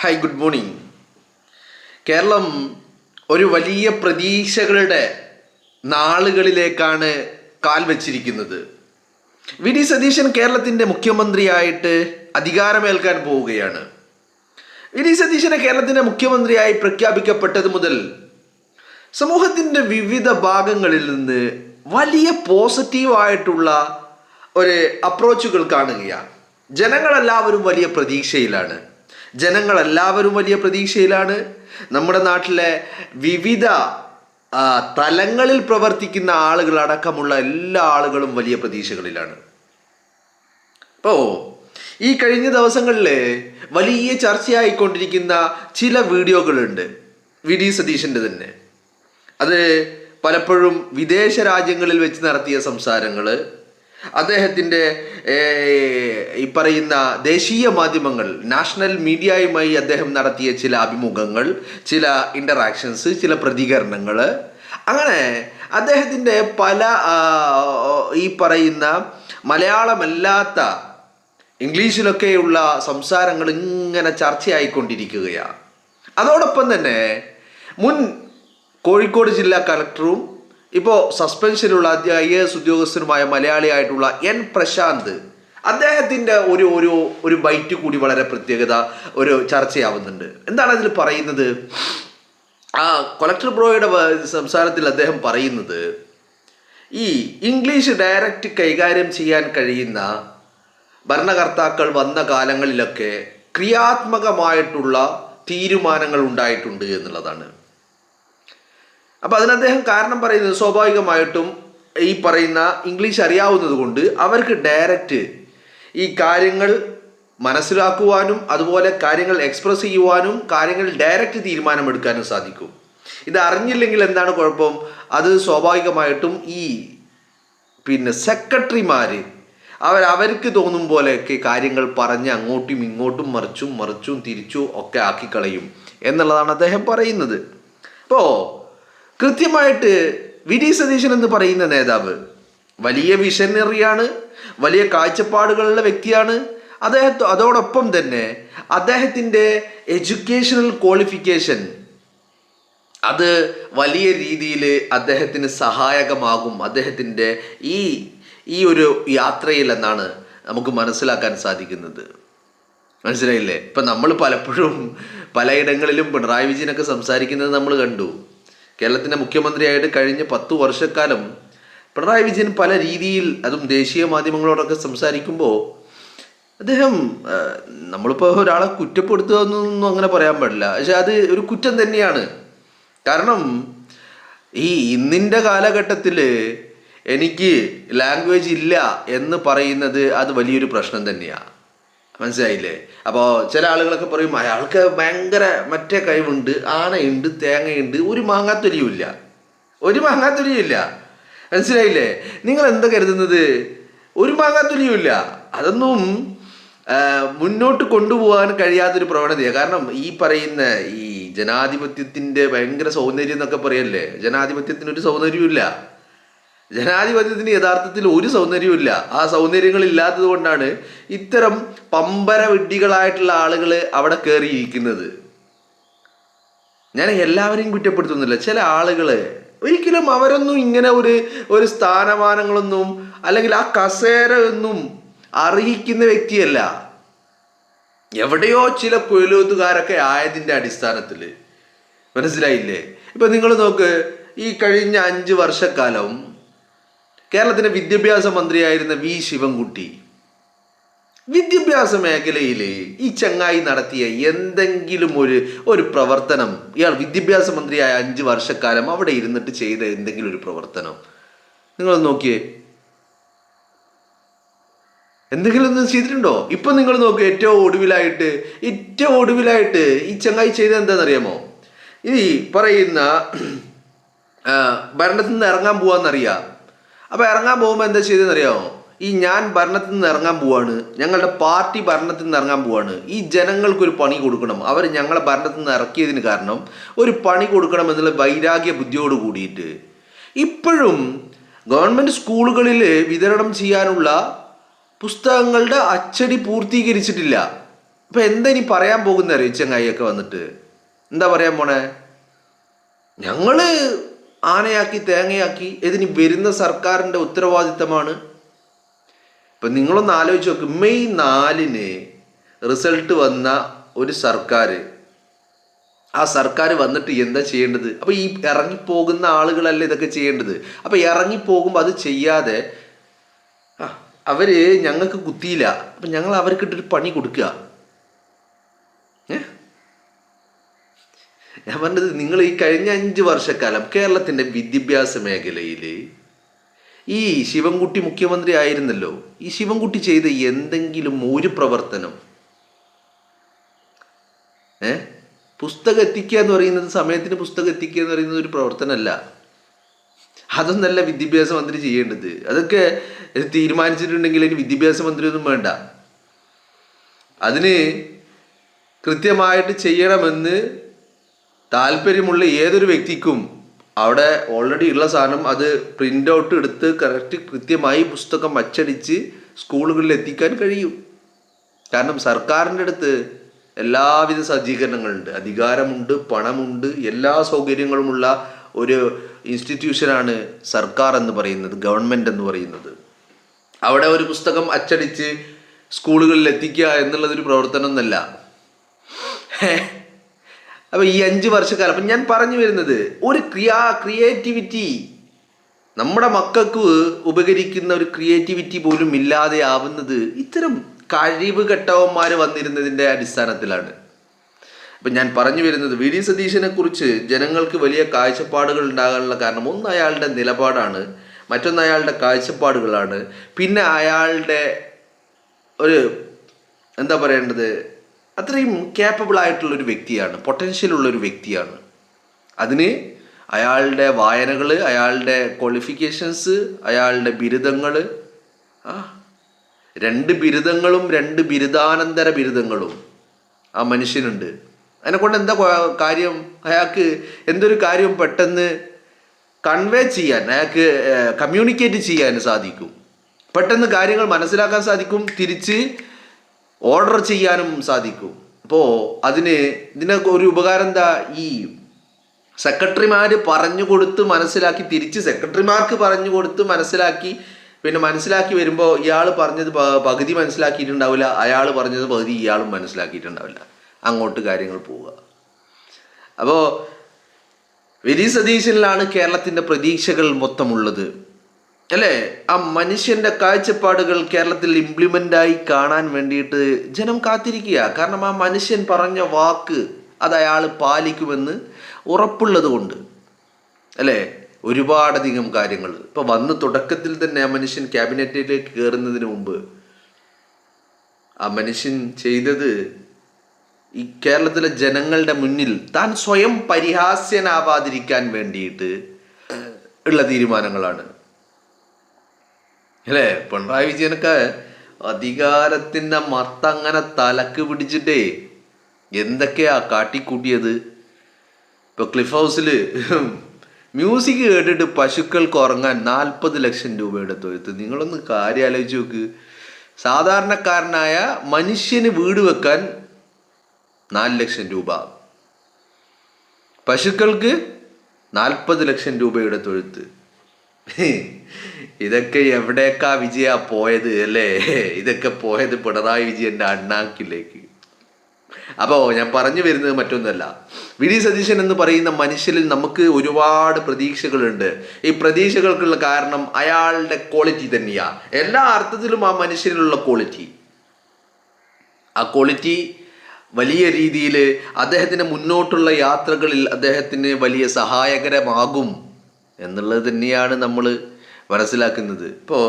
Hi, good morning. Keralam ഒരു വലിയ പ്രതീക്ഷകളുടെ നാളുകളിലേക്കാണ് കാൽ വച്ചിരിക്കുന്നത്. വി ഡി സതീശൻ കേരളത്തിൻ്റെ മുഖ്യമന്ത്രിയായിട്ട് അധികാരമേൽക്കാൻ പോവുകയാണ്. വി ഡി സതീശനെ കേരളത്തിൻ്റെ മുഖ്യമന്ത്രിയായി പ്രഖ്യാപിക്കപ്പെട്ടത് മുതൽ സമൂഹത്തിൻ്റെ വിവിധ ഭാഗങ്ങളിൽ നിന്ന് വലിയ പോസിറ്റീവായിട്ടുള്ള ഒരു അപ്രോച്ചുകൾ കാണുകയാണ്. ജനങ്ങളെല്ലാവരും വലിയ പ്രതീക്ഷയിലാണ്. നമ്മുടെ നാട്ടിലെ വിവിധ തലങ്ങളിൽ പ്രവർത്തിക്കുന്ന ആളുകൾ അടക്കമുള്ള എല്ലാ ആളുകളും വലിയ പ്രതീക്ഷകളിലാണ്. അപ്പോൾ ഈ കഴിഞ്ഞ ദിവസങ്ങളിൽ വലിയ ചർച്ചയായിക്കൊണ്ടിരിക്കുന്ന ചില വീഡിയോകളുണ്ട് വി ഡി സതീശൻ്റെ തന്നെ. അത് പലപ്പോഴും വിദേശ രാജ്യങ്ങളിൽ വെച്ച് നടത്തിയ സംസാരങ്ങൾ, അദ്ദേഹത്തിൻ്റെ ഈ പറയുന്ന ദേശീയ മാധ്യമങ്ങൾ, നാഷണൽ മീഡിയയുമായി അദ്ദേഹം നടത്തിയ ചില അഭിമുഖങ്ങൾ, ചില ഇൻ്ററാക്ഷൻസ്, ചില പ്രതികരണങ്ങൾ, അങ്ങനെ അദ്ദേഹത്തിൻ്റെ പല ഈ പറയുന്ന മലയാളമല്ലാത്ത ഇംഗ്ലീഷിലൊക്കെയുള്ള സംസാരങ്ങൾ ഇങ്ങനെ ചർച്ചയായിക്കൊണ്ടിരിക്കുകയാണ്. അതോടൊപ്പം തന്നെ മുൻ കോഴിക്കോട് ജില്ലാ കളക്ടറും ഇപ്പോൾ സസ്പെൻഷനിലുള്ള IAS ഉദ്യോഗസ്ഥനുമായ മലയാളിയായിട്ടുള്ള N പ്രശാന്ത്, അദ്ദേഹത്തിൻ്റെ ഒരു ബൈറ്റ് കൂടി വളരെ പ്രത്യേകത ഒരു ചർച്ചയാവുന്നുണ്ട്. എന്താണ് അതിൽ പറയുന്നത്? കളക്ടർ ബ്രോയുടെ സംസാരത്തിൽ അദ്ദേഹം പറയുന്നത്, ഈ ഇംഗ്ലീഷ് ഡയറക്റ്റ് കൈകാര്യം ചെയ്യാൻ കഴിയുന്ന ഭരണകർത്താക്കൾ വന്ന കാലങ്ങളിലൊക്കെ ക്രിയാത്മകമായിട്ടുള്ള തീരുമാനങ്ങൾ ഉണ്ടായിട്ടുണ്ട് എന്നുള്ളതാണ്. അപ്പോൾ അതിന് അദ്ദേഹം കാരണം പറയുന്നത്, സ്വാഭാവികമായിട്ടും ഈ പറയുന്ന ഇംഗ്ലീഷ് അറിയാവുന്നത് കൊണ്ട് അവർക്ക് ഡയറക്റ്റ് ഈ കാര്യങ്ങൾ മനസ്സിലാക്കുവാനും അതുപോലെ കാര്യങ്ങൾ എക്സ്പ്രസ് ചെയ്യുവാനും കാര്യങ്ങൾ ഡയറക്റ്റ് തീരുമാനമെടുക്കാനും സാധിക്കും. ഇത് അറിഞ്ഞില്ലെങ്കിൽ എന്താണ് കുഴപ്പം? അത് സ്വാഭാവികമായിട്ടും ഈ സെക്രട്ടറിമാർ അവർക്ക് തോന്നും പോലെയൊക്കെ കാര്യങ്ങൾ പറഞ്ഞ് അങ്ങോട്ടും ഇങ്ങോട്ടും മറിച്ചും തിരിച്ചും ഒക്കെ ആക്കിക്കളയും എന്നുള്ളതാണ് അദ്ദേഹം പറയുന്നത്. അപ്പോൾ കൃത്യമായിട്ട് വി ഡി സതീശൻ എന്ന് പറയുന്ന നേതാവ് വലിയ വിഷനറിയാണ്, വലിയ കാഴ്ചപ്പാടുകളുള്ള വ്യക്തിയാണ്. അതോടൊപ്പം തന്നെ അദ്ദേഹത്തിൻ്റെ എഡ്യൂക്കേഷണൽ ക്വാളിഫിക്കേഷൻ അത് വലിയ രീതിയിൽ അദ്ദേഹത്തിന് സഹായകമാകും അദ്ദേഹത്തിൻ്റെ ഈ ഒരു യാത്രയിൽ എന്നാണ് നമുക്ക് മനസ്സിലാക്കാൻ സാധിക്കുന്നത്. മനസ്സിലായില്ലേ? ഇപ്പം നമ്മൾ പലപ്പോഴും പലയിടങ്ങളിലും പിണറായി വിജയനൊക്കെ സംസാരിക്കുന്നത് നമ്മൾ കണ്ടു. കേരളത്തിൻ്റെ മുഖ്യമന്ത്രിയായിട്ട് കഴിഞ്ഞ 10 വർഷക്കാലം പിണറായി വിജയൻ പല രീതിയിൽ, അതും ദേശീയ മാധ്യമങ്ങളോടൊക്കെ സംസാരിക്കുമ്പോൾ അദ്ദേഹം, നമ്മളിപ്പോൾ ഒരാളെ കുറ്റപ്പെടുത്തുക എന്നൊന്നും അങ്ങനെ പറയാൻ പാടില്ല, പക്ഷെ അത് ഒരു കുറ്റം തന്നെയാണ്. കാരണം ഈ ഇന്നിൻ്റെ കാലഘട്ടത്തിൽ എനിക്ക് ലാംഗ്വേജ് ഇല്ല എന്ന് പറയുന്നത് അത് വലിയൊരു പ്രശ്നം തന്നെയാണ്. മനസ്സിലായില്ലേ? അപ്പോൾ ചില ആളുകളൊക്കെ പറയും അയാൾക്ക് ഭയങ്കര മറ്റേ കഴിവുണ്ട്, ആനയുണ്ട്, തേങ്ങയുണ്ട്, ഒരു മാങ്ങാത്തൊലിയുമില്ല. മനസ്സിലായില്ലേ? നിങ്ങൾ എന്താ കരുതുന്നത്? ഒരു മാങ്ങാത്തൊലിയുമില്ല. അതൊന്നും മുന്നോട്ട് കൊണ്ടുപോകാൻ കഴിയാത്തൊരു പ്രവണതയാണ്. കാരണം ഈ പറയുന്ന ഈ ജനാധിപത്യത്തിൻ്റെ ഭയങ്കര സൗന്ദര്യം എന്നൊക്കെ പറയല്ലേ, ജനാധിപത്യത്തിനൊരു സൗന്ദര്യമില്ല. ജനാധിപത്യത്തിന് യഥാർത്ഥത്തിൽ ഒരു സൗന്ദര്യമില്ല. ആ സൗന്ദര്യങ്ങൾ ഇല്ലാത്തത് കൊണ്ടാണ് ഇത്തരം പമ്പര വിഡ്ഢികളായിട്ടുള്ള ആളുകൾ അവിടെ കയറിയിരിക്കുന്നത്. ഞാൻ എല്ലാവരെയും കുറ്റപ്പെടുത്തുന്നില്ല. ചില ആളുകൾ ഒരിക്കലും അവരൊന്നും ഇങ്ങനെ ഒരു സ്ഥാനമാനങ്ങളൊന്നും അല്ലെങ്കിൽ ആ കസേര ഒന്നും അർഹിക്കുന്ന വ്യക്തിയല്ല. എവിടെയോ ചില കൊയിലോത്തുകാരൊക്കെ ആയതിൻ്റെ അടിസ്ഥാനത്തിൽ. മനസ്സിലായില്ലേ? ഇപ്പം നിങ്ങൾ നോക്ക്, ഈ കഴിഞ്ഞ 5 വർഷക്കാലം കേരളത്തിൻ്റെ വിദ്യാഭ്യാസ മന്ത്രിയായിരുന്ന വി ശിവൻകുട്ടി, വിദ്യാഭ്യാസ മേഖലയിൽ ഈ ചങ്ങായി നടത്തിയ എന്തെങ്കിലും ഒരു പ്രവർത്തനം, ഇയാൾ വിദ്യാഭ്യാസ മന്ത്രിയായ 5 വർഷക്കാലം അവിടെ ഇരുന്നിട്ട് ചെയ്ത എന്തെങ്കിലും ഒരു പ്രവർത്തനം നിങ്ങൾ നോക്കിയേ, എന്തെങ്കിലും ഒന്നും ചെയ്തിട്ടുണ്ടോ? ഇപ്പം നിങ്ങൾ നോക്ക്, ഏറ്റവും ഒടുവിലായിട്ട് ഈ ചങ്ങായി ചെയ്തത് എന്താണെന്നറിയാമോ? ഈ പറയുന്ന ഭരണത്തിൽ നിന്ന് ഇറങ്ങാൻ പോവാന്നറിയാം. അപ്പോൾ ഇറങ്ങാൻ പോകുമ്പോൾ എന്താ ചെയ്തതെന്നറിയാമോ? ഞാൻ ഭരണത്തിൽ നിന്ന് ഇറങ്ങാൻ പോവാണ്, ഞങ്ങളുടെ പാർട്ടി ഭരണത്തിൽ നിന്ന് ഇറങ്ങാൻ പോവാണ്, ഈ ജനങ്ങൾക്കൊരു പണി കൊടുക്കണം, അവർ ഞങ്ങളെ ഭരണത്തിൽ നിന്ന് ഇറക്കിയതിന് കാരണം ഒരു പണി കൊടുക്കണം എന്നുള്ള വൈരാഗ്യ ബുദ്ധിയോട് കൂടിയിട്ട് ഇപ്പോഴും ഗവൺമെൻറ് സ്കൂളുകളിൽ വിതരണം ചെയ്യാനുള്ള പുസ്തകങ്ങളുടെ അച്ചടി പൂർത്തീകരിച്ചിട്ടില്ല. അപ്പം എന്താ ഇനി പറയാൻ പോകുന്ന അറിയോ ചങ്ങായിയൊക്കെ വന്നിട്ട്? എന്താ പറയാൻ പോണേ? ഞങ്ങൾ ആനയാക്കി തേങ്ങയാക്കി, ഇതിന് വരുന്ന സർക്കാരിൻ്റെ ഉത്തരവാദിത്തമാണ്. ഇപ്പം നിങ്ങളൊന്ന് ആലോചിച്ച് നോക്ക്, മെയ് 4 റിസൾട്ട് വന്ന ഒരു സർക്കാർ, ആ സർക്കാർ വന്നിട്ട് എന്താ ചെയ്യേണ്ടത്? അപ്പോൾ ഈ ഇറങ്ങിപ്പോകുന്ന ആളുകളല്ലേ ഇതൊക്കെ ചെയ്യേണ്ടത്. അപ്പോൾ ഇറങ്ങിപ്പോകുമ്പോൾ അത് ചെയ്യാതെ അവർ ഞങ്ങൾക്ക് കുത്തിയില്ല, അപ്പം ഞങ്ങൾ അവർക്കിട്ടൊരു പണി കൊടുക്കുക. ഞാൻ പറഞ്ഞത്, നിങ്ങൾ ഈ കഴിഞ്ഞ 5 വർഷക്കാലം കേരളത്തിൻ്റെ വിദ്യാഭ്യാസ മേഖലയിൽ ഈ ശിവൻകുട്ടി മുഖ്യമന്ത്രി ആയിരുന്നല്ലോ, ഈ ശിവൻകുട്ടി ചെയ്ത എന്തെങ്കിലും ഒരു പ്രവർത്തനം, പുസ്തകം എത്തിക്കുക എന്ന് പറയുന്നത്, സമയത്തിന് പുസ്തകം എത്തിക്കുക എന്ന് പറയുന്നത് ഒരു പ്രവർത്തനമല്ല. അതൊന്നല്ല വിദ്യാഭ്യാസ മന്ത്രി ചെയ്യേണ്ടത്. അതൊക്കെ തീരുമാനിച്ചിട്ടുണ്ടെങ്കിൽ ഇനി വിദ്യാഭ്യാസ മന്ത്രി ഒന്നും വേണ്ട. അതിന് കൃത്യമായിട്ട് ചെയ്യണമെന്ന് താല്പര്യമുള്ള ഏതൊരു വ്യക്തിക്കും അവിടെ ഓൾറെഡി ഉള്ള സാധനം അത് പ്രിൻ്റ് ഔട്ട് എടുത്ത് കൃത്യമായി പുസ്തകം അച്ചടിച്ച് സ്കൂളുകളിൽ എത്തിക്കാൻ കഴിയും. കാരണം സർക്കാരിൻ്റെ അടുത്ത് എല്ലാവിധ സജ്ജീകരണങ്ങളുണ്ട്, അധികാരമുണ്ട്, പണമുണ്ട്, എല്ലാ സൗകര്യങ്ങളുമുള്ള ഒരു ഇൻസ്റ്റിറ്റ്യൂഷനാണ് സർക്കാർ എന്ന് പറയുന്നത്, ഗവൺമെൻറ് എന്ന് പറയുന്നത്. അവിടെ ഒരു പുസ്തകം അച്ചടിച്ച് സ്കൂളുകളിൽ എത്തിക്കുക എന്നുള്ളതൊരു പ്രവർത്തനം എന്നല്ല. അപ്പോൾ ഈ 5 വർഷക്കാലം, അപ്പം ഞാൻ പറഞ്ഞു വരുന്നത്, ഒരു ക്രിയേറ്റിവിറ്റി, നമ്മുടെ മക്കൾക്ക് ഉപകരിക്കുന്ന ഒരു ക്രിയേറ്റിവിറ്റി പോലും ഇല്ലാതെ ആവുന്നത് ഇത്തരം കഴിവ് കെട്ടവന്മാർ വന്നിരുന്നതിൻ്റെ അടിസ്ഥാനത്തിലാണ്. അപ്പം ഞാൻ പറഞ്ഞു വരുന്നത്, വി ഡി സതീശനെ കുറിച്ച് ജനങ്ങൾക്ക് വലിയ കാഴ്ചപ്പാടുകൾ ഉണ്ടാകാനുള്ള കാരണം, ഒന്ന് അയാളുടെ നിലപാടാണ്, മറ്റൊന്ന് അയാളുടെ കാഴ്ചപ്പാടുകളാണ്, പിന്നെ അയാളുടെ ഒരു എന്താ പറയേണ്ടത്, അത്രയും കേപ്പബിൾ ആയിട്ടുള്ളൊരു വ്യക്തിയാണ്, പൊട്ടൻഷ്യലുള്ളൊരു വ്യക്തിയാണ്. അതിന് അയാളുടെ വായനകൾ, അയാളുടെ ക്വാളിഫിക്കേഷൻസ്, അയാളുടെ ബിരുദങ്ങൾ, 2 ബിരുദങ്ങളും 2 ബിരുദാനന്തര ബിരുദങ്ങളും ആ മനുഷ്യനുണ്ട്. അതിനെക്കൊണ്ട് എന്താ കാര്യം? അയാൾക്ക് എന്തൊരു കാര്യം പെട്ടെന്ന് കൺവേ ചെയ്യാൻ, അയാൾക്ക് കമ്മ്യൂണിക്കേറ്റ് ചെയ്യാൻ സാധിക്കും, പെട്ടെന്ന് കാര്യങ്ങൾ മനസ്സിലാക്കാൻ സാധിക്കും, തിരിച്ച് ഓർഡർ ചെയ്യാനും സാധിക്കും. അപ്പോൾ ഇതിനൊക്കെ ഒരു ഉപകാരം എന്താ? ഈ സെക്രട്ടറിമാർ പറഞ്ഞു കൊടുത്ത് മനസ്സിലാക്കി, തിരിച്ച് സെക്രട്ടറിമാർക്ക് പറഞ്ഞു കൊടുത്ത് മനസ്സിലാക്കി, പിന്നെ മനസ്സിലാക്കി വരുമ്പോൾ ഇയാൾ പറഞ്ഞത് പകുതി മനസ്സിലാക്കിയിട്ടുണ്ടാവില്ല, അയാൾ പറഞ്ഞത് പകുതി ഇയാളും മനസ്സിലാക്കിയിട്ടുണ്ടാവില്ല, അങ്ങോട്ട് കാര്യങ്ങൾ പോവുക. അപ്പോൾ വി ഡി സതീശനിലാണ് കേരളത്തിൻ്റെ പ്രതീക്ഷകൾ മൊത്തമുള്ളത്, അല്ലേ? ആ മനുഷ്യൻ്റെ കാഴ്ചപ്പാടുകൾ കേരളത്തിൽ ഇംപ്ലിമെൻ്റായി കാണാൻ വേണ്ടിയിട്ട് ജനം കാത്തിരിക്കുക. കാരണം ആ മനുഷ്യൻ പറഞ്ഞ വാക്ക് അത് അയാൾ പാലിക്കുമെന്ന് ഉറപ്പുള്ളത് കൊണ്ട്, അല്ലേ? ഒരുപാടധികം കാര്യങ്ങൾ ഇപ്പോൾ വന്ന് തുടക്കത്തിൽ തന്നെ ആ മനുഷ്യൻ ക്യാബിനറ്റിലേക്ക് കയറുന്നതിന് മുമ്പ് ആ മനുഷ്യൻ ചെയ്തത് ഈ കേരളത്തിലെ ജനങ്ങളുടെ മുന്നിൽ താൻ സ്വയം പരിഹാസ്യനാവാതിരിക്കാൻ വേണ്ടിയിട്ട് ഉള്ള തീരുമാനങ്ങളാണ്, അല്ലേ? പിണറായി വിജയനൊക്കെ അധികാരത്തിൻ്റെ മത്തങ്ങനെ തലക്ക് പിടിച്ചിട്ടേ എന്തൊക്കെയാ കാട്ടിക്കൂട്ടിയത്. ഇപ്പോൾ ക്ലിഫ് ഹൗസിൽ മ്യൂസിക് കേട്ടിട്ട് പശുക്കൾക്ക് ഉറങ്ങാൻ 40 ലക്ഷം രൂപയുടെ തൊഴുത്ത്. നിങ്ങളൊന്ന് കാര്യം ആലോചിച്ച് നോക്ക്. സാധാരണക്കാരനായ മനുഷ്യന് വീട് വെക്കാൻ 4 ലക്ഷം രൂപ, പശുക്കൾക്ക് 40 ലക്ഷം രൂപയുടെ തൊഴുത്ത്. ഇതൊക്കെ എവിടേക്കാ വിജയ പോയത്, അല്ലേ? ഇതൊക്കെ പോയത് പിണറായി വിജയൻ്റെ അണ്ണാക്കിലേക്ക്. അപ്പോൾ ഞാൻ പറഞ്ഞു വരുന്നത് മറ്റൊന്നുമല്ല, വി ഡി സതീശൻ എന്ന് പറയുന്ന മനുഷ്യരിൽ നമുക്ക് ഒരുപാട് പ്രതീക്ഷകളുണ്ട്. ഈ പ്രതീക്ഷകൾക്കുള്ള കാരണം അയാളുടെ ക്വാളിറ്റി തന്നെയാണ്, എല്ലാ അർത്ഥത്തിലും ആ മനുഷ്യരിലുള്ള ക്വാളിറ്റി. ആ ക്വാളിറ്റി വലിയ രീതിയിൽ അദ്ദേഹത്തിൻ്റെ മുന്നോട്ടുള്ള യാത്രകളിൽ അദ്ദേഹത്തിന് വലിയ സഹായകരമാകും എന്നുള്ളത് തന്നെയാണ് നമ്മൾ മനസ്സിലാക്കുന്നത്. ഇപ്പോൾ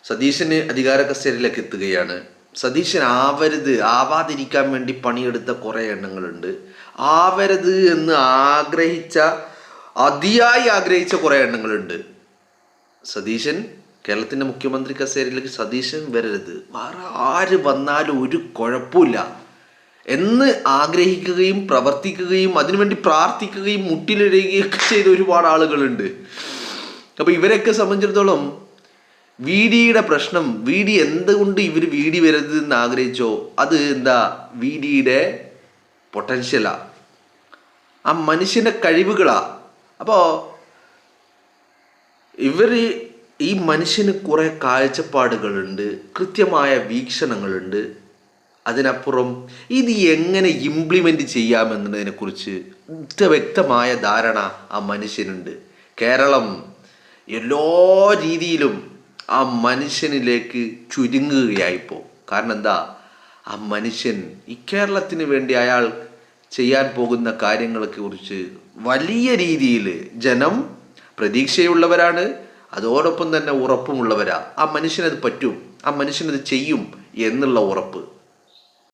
സതീശന് അധികാര കസേരയിലേക്ക് എത്തുകയാണ്. സതീശൻ ആവാതിരിക്കാൻ വേണ്ടി പണിയെടുത്ത കുറേ എണ്ണങ്ങളുണ്ട്. ആവരുത് എന്ന് അതിയായി ആഗ്രഹിച്ച കുറേ എണ്ണങ്ങളുണ്ട്. സതീശൻ കേരളത്തിൻ്റെ മുഖ്യമന്ത്രി കസേരയിലേക്ക് സതീശൻ വരരുത്, വേറെ ആര് വന്നാലും ഒരു കുഴപ്പമില്ല എന്ന് ആഗ്രഹിക്കുകയും പ്രവർത്തിക്കുകയും അതിനുവേണ്ടി പ്രാർത്ഥിക്കുകയും മുട്ടിലിടുകയൊക്കെ ചെയ്ത ഒരുപാട് ആളുകളുണ്ട്. അപ്പോൾ ഇവരെയൊക്കെ സംബന്ധിച്ചിടത്തോളം VDയുടെ പ്രശ്നം, VD എന്തുകൊണ്ട് ഇവർ VD വരരുതെന്ന് ആഗ്രഹിച്ചോ, അത് എന്താ VDയുടെ പൊട്ടൻഷ്യലാ, ആ മനുഷ്യൻ്റെ കഴിവുകളാ. അപ്പോൾ ഇവർ ഈ മനുഷ്യന് കുറേ കാഴ്ചപ്പാടുകളുണ്ട്, കൃത്യമായ വീക്ഷണങ്ങളുണ്ട്. അതിനപ്പുറം ഇത് എങ്ങനെ ഇംപ്ലിമെൻ്റ് ചെയ്യാമെന്നതിനെക്കുറിച്ച് വ്യക്തമായ ധാരണ ആ മനുഷ്യനുണ്ട്. കേരളം എല്ലാ രീതിയിലും ആ മനുഷ്യനിലേക്ക് ചുരുങ്ങുകയായിപ്പോൾ. കാരണം എന്താ, ആ മനുഷ്യൻ ഈ കേരളത്തിന് വേണ്ടി അയാൾ ചെയ്യാൻ പോകുന്ന കാര്യങ്ങളെ കുറിച്ച് വലിയ രീതിയിൽ ജനം പ്രതീക്ഷയുള്ളവരാണ്, അതോടൊപ്പം തന്നെ ഉറപ്പുമുള്ളവരാ. ആ മനുഷ്യനത് പറ്റും, ആ മനുഷ്യനത് ചെയ്യും എന്നുള്ള ഉറപ്പ്.